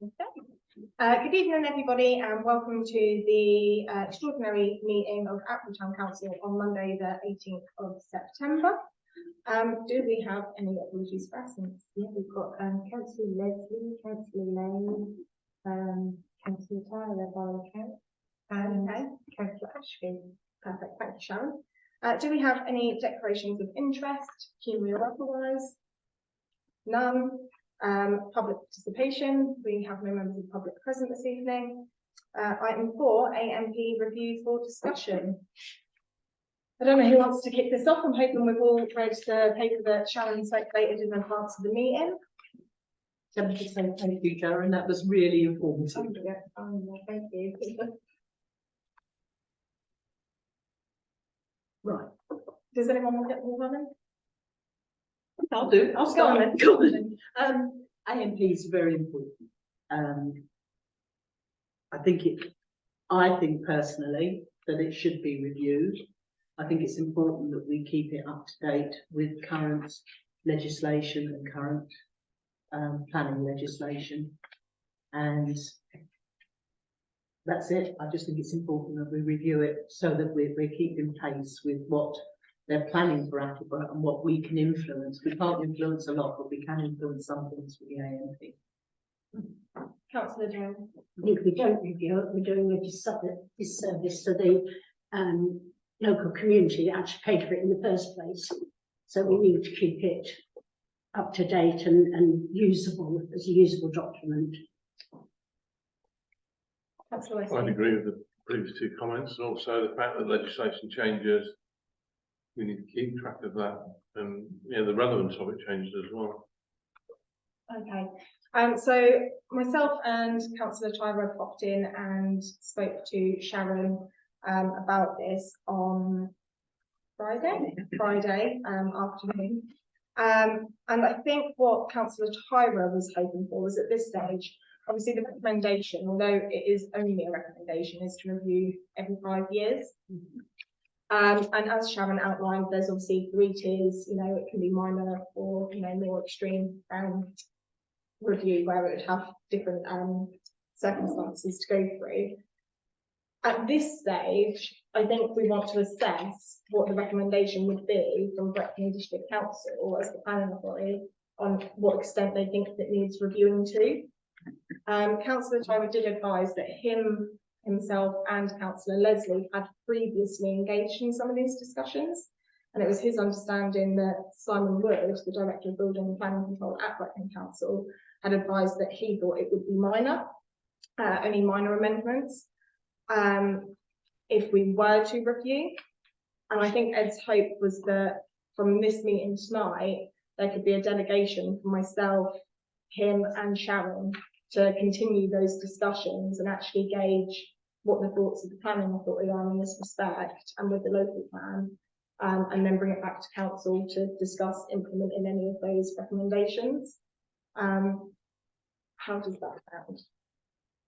Okay. Good evening, everybody, and welcome to the extraordinary meeting of Appleton Town Council on Monday, the 18th of September. Do we have any apologies for absence? Yeah, we've got Councillor Leslie, Councillor Lane, Councillor Tyler by account, and Councillor Ashby. Perfect, thank you, Sharon. Do we have any declarations of interest, pecuniary or otherwise? None. Public participation, we have no members of the public present this evening. Item 4, AMP review for discussion. I don't know who wants to kick this off. I'm hoping we've all read the paper that Sharon circulated in advance of the meeting. Thank you, Sharon, that was really informative. Thank you. Right. Does anyone want to get more running? I'll do it. I'll start then. Go on. AMP is very important. I think personally that it should be reviewed. I think it's important that we keep it up to date with current legislation and current planning legislation. And that's it. I just think it's important that we review it so that we're keeping pace with what they're planning for Attleborough and what we can influence. We can't influence a lot, but we can influence some things with the AMP. Councillor Jones. I think if we don't review it, we're doing a disservice to the local community that actually paid for it in the first place. So we need to keep it up to date and usable as a usable document. Councillor I'd agree with the previous two comments, and also the fact that legislation changes. We need to keep track of that, and the relevance of it changes as well. Okay. So myself and Councillor Tyra popped in and spoke to Sharon about this on Friday afternoon. And I think what Councillor Tyra was hoping for was at this stage, obviously the recommendation, although it is only a recommendation, is to review every 5 years. And as Sharon outlined, there's obviously 3 tiers, it can be minor or, more extreme review where it would have different circumstances to go through. At this stage, I think we want to assess what the recommendation would be from Brecon District Council as the planning authority on what extent they think that needs reviewing to. Councillor Tyra did advise that himself and Councillor Leslie had previously engaged in some of these discussions, and it was his understanding that Simon Wood, the Director of Building and Planning Control at Brecon Council, had advised that he thought it would be minor, only minor amendments, if we were to review. And I think Ed's hope was that from this meeting tonight, there could be a delegation for myself, him and Sharon to continue those discussions and actually gauge what the thoughts of the planning authority are in this respect and with the local plan, and then bring it back to council to discuss implementing any of those recommendations. How does that sound?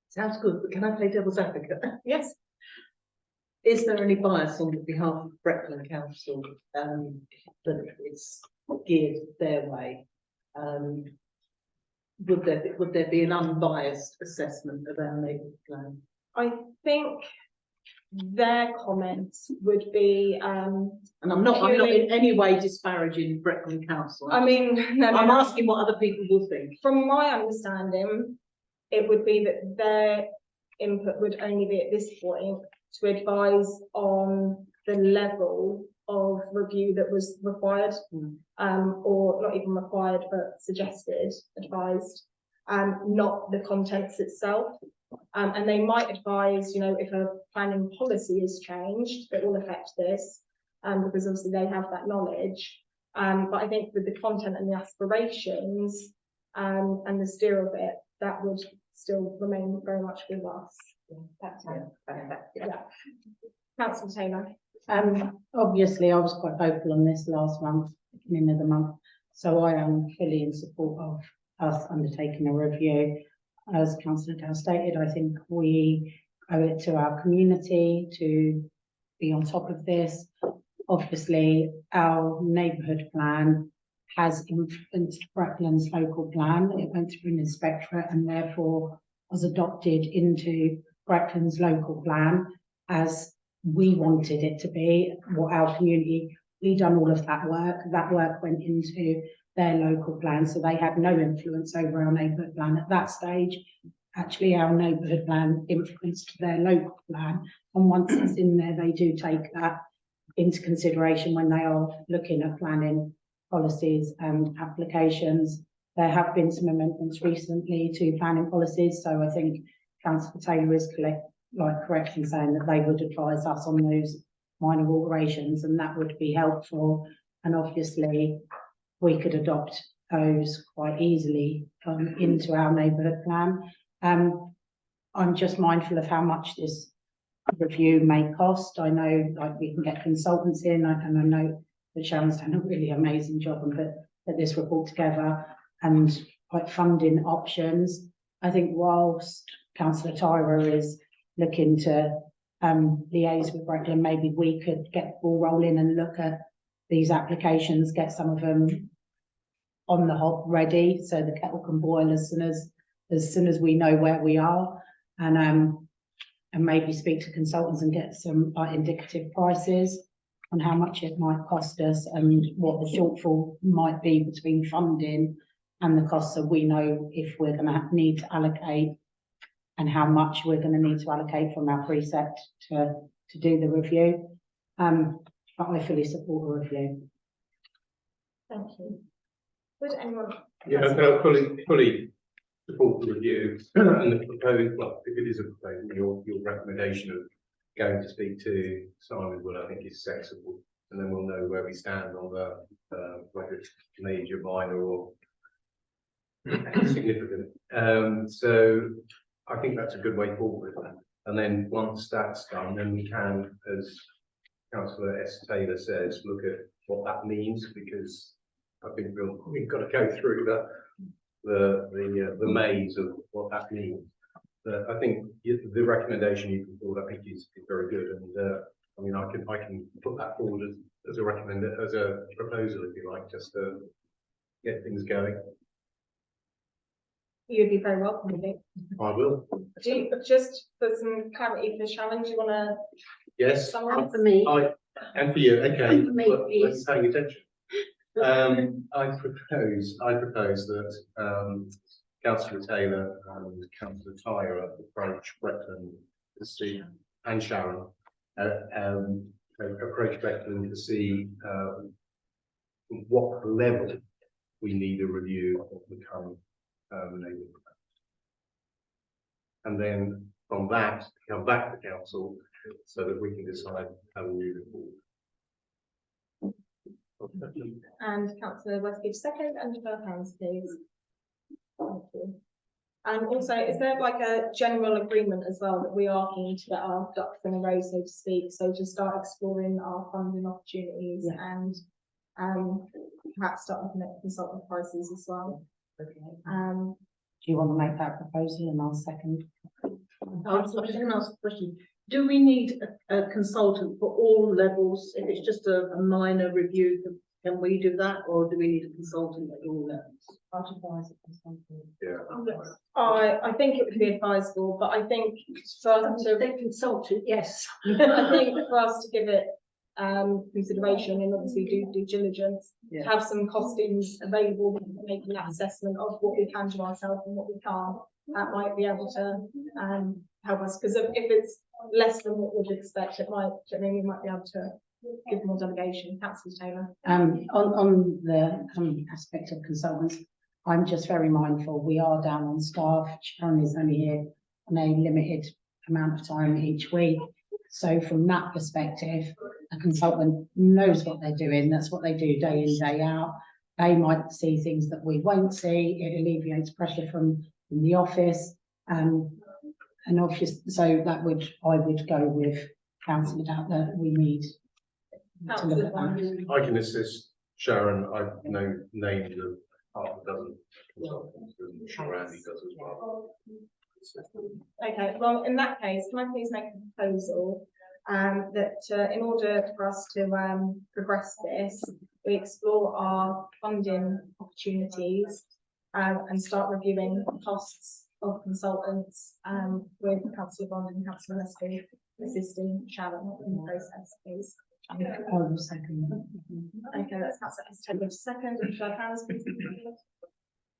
Sounds good, but can I play devil's advocate? Yes. Is there any bias on behalf of Brecon Council that it's geared their way? Would there be an unbiased assessment of our neighbourhood plan? I think their comments would be and I'm not in any way disparaging Brecon Council. No, I'm asking what other people will think. From my understanding, it would be that their input would only be at this point to advise on the level of review that was required, or not even required, but suggested, advised, not the contents itself. And they might advise, if a planning policy is changed, that will affect this, because obviously they have that knowledge. But I think with the content and the aspirations, and the steer of it, that would still remain very much with us. Yeah. Councillor Taylor. Obviously I was quite vocal on this last month, beginning of the month, so I am fully in support of us undertaking a review. As Councillor Dow stated, I think we owe it to our community to be on top of this. Obviously our neighbourhood plan has influenced Breckland's local plan. It went through an inspectorate and therefore was adopted into Breckland's local plan as we wanted it to be, what our community, we done all of that work went into their local plan, so they had no influence over our neighbourhood plan at that stage. Actually, our neighbourhood plan influenced their local plan, and once it's in there, they do take that into consideration when they are looking at planning policies and applications. There have been some amendments recently to planning policies, so I think Councillor Taylor is correct in saying that they would advise us on those minor alterations, and that would be helpful. And obviously, we could adopt those quite easily into our neighbourhood plan. I'm just mindful of how much this review may cost. I know, like, we can get consultants in, and I know that Sharon's done a really amazing job and put this report together, and like funding options. I think whilst Councillor Tyra is looking to liaise with Breckland, maybe we could get the ball rolling and look at these applications, get some of them on the hop ready, so the kettle can boil as soon as we know where we are, and maybe speak to consultants and get some indicative prices on how much it might cost us and what the shortfall might be between funding and the costs, so we know if we're going to need to allocate and how much we're going to need to allocate from our precept to do the review. But I fully support the review. Thank you. Would anyone? Yeah, I fully support the review and the proposed, well, if it is a proposal, your recommendation of going to speak to Simon Wood, I think is sensible. And then we'll know where we stand on the, whether it's major, minor or significant. So I think that's a good way forward. And then once that's done, then we can, as Councillor S. Taylor says, look at what that means, because I think we've got to go through the maze of what that means. But I think the recommendation you put forward, I think is very good, and I mean, I can put that forward as a proposal, if you like, just to get things going. You'd be very welcome, I think. I will. Just for some clarity for Sharon, do you want to Yes. summarize? For me, And for you, okay. For me, Well, please. let's pay attention. I propose that Councillor Taylor and Councillor Tyra approach Breckland to see, and Sharon, approach Breckland to see what level we need a review of the current neighbourhood plan. And then from that, come back to council so that we can decide how we move forward. And Councillor Westgate second, and her hands, please. Thank you. And also, is there like a general agreement as well that we are keen to get our ducks in a row, so to speak, so to start exploring our funding opportunities and perhaps start looking at consultant prices as well. Do you want to make that proposal and I'll second? I was going to ask a question. Do we need a consultant for all levels? If it's just a minor review, can we do that, or do we need a consultant at all levels? Yeah. I think it would be advisable, but I think for us to the consultant, yes. I think for us to give it consideration and obviously do due diligence, Yeah. have some costings available, making that assessment of what we can do ourselves and what we can't, that might be able to help us, because if it's less than what we'd expect, it might, I mean, we might be able to give more delegation. Councillor Taylor. On the aspect of consultants, I'm just very mindful, we are down on staff. Sharon is only here on a limited amount of time each week. So from that perspective, a consultant knows what they're doing. That's what they do day in, day out. They might see things that we won't see. It alleviates pressure from the office. And obviously, so I would go with council about that we need to look at that. I can assist Sharon. I know names of half a dozen consultants, and I'm sure Andy does as well. Okay, well, in that case, can I please make a proposal that in order for us to progress this, we explore our funding opportunities and start reviewing costs of consultants, with Councillor Bond and Councillor Leslie assisting Sharon in the process, please. Oh, second. Okay, that's Councillor Taylor second, and show of hands, please.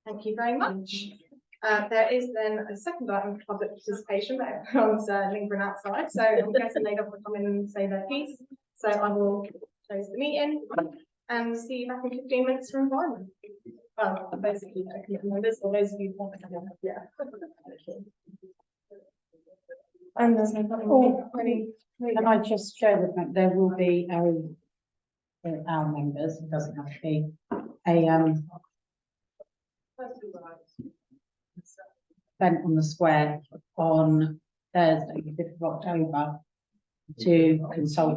Thank you very much. There is then a second item of public participation, but everyone's lingering outside, so I'm guessing they don't want to come in and say their piece. So I will close the meeting and see you back in 15 minutes for environment. Well, basically, members, or those of you who want to come in, yeah. And there's no Can I just share with them, there will be our members, it doesn't have to be, event on the square on Thursday, the 5th of October, to consult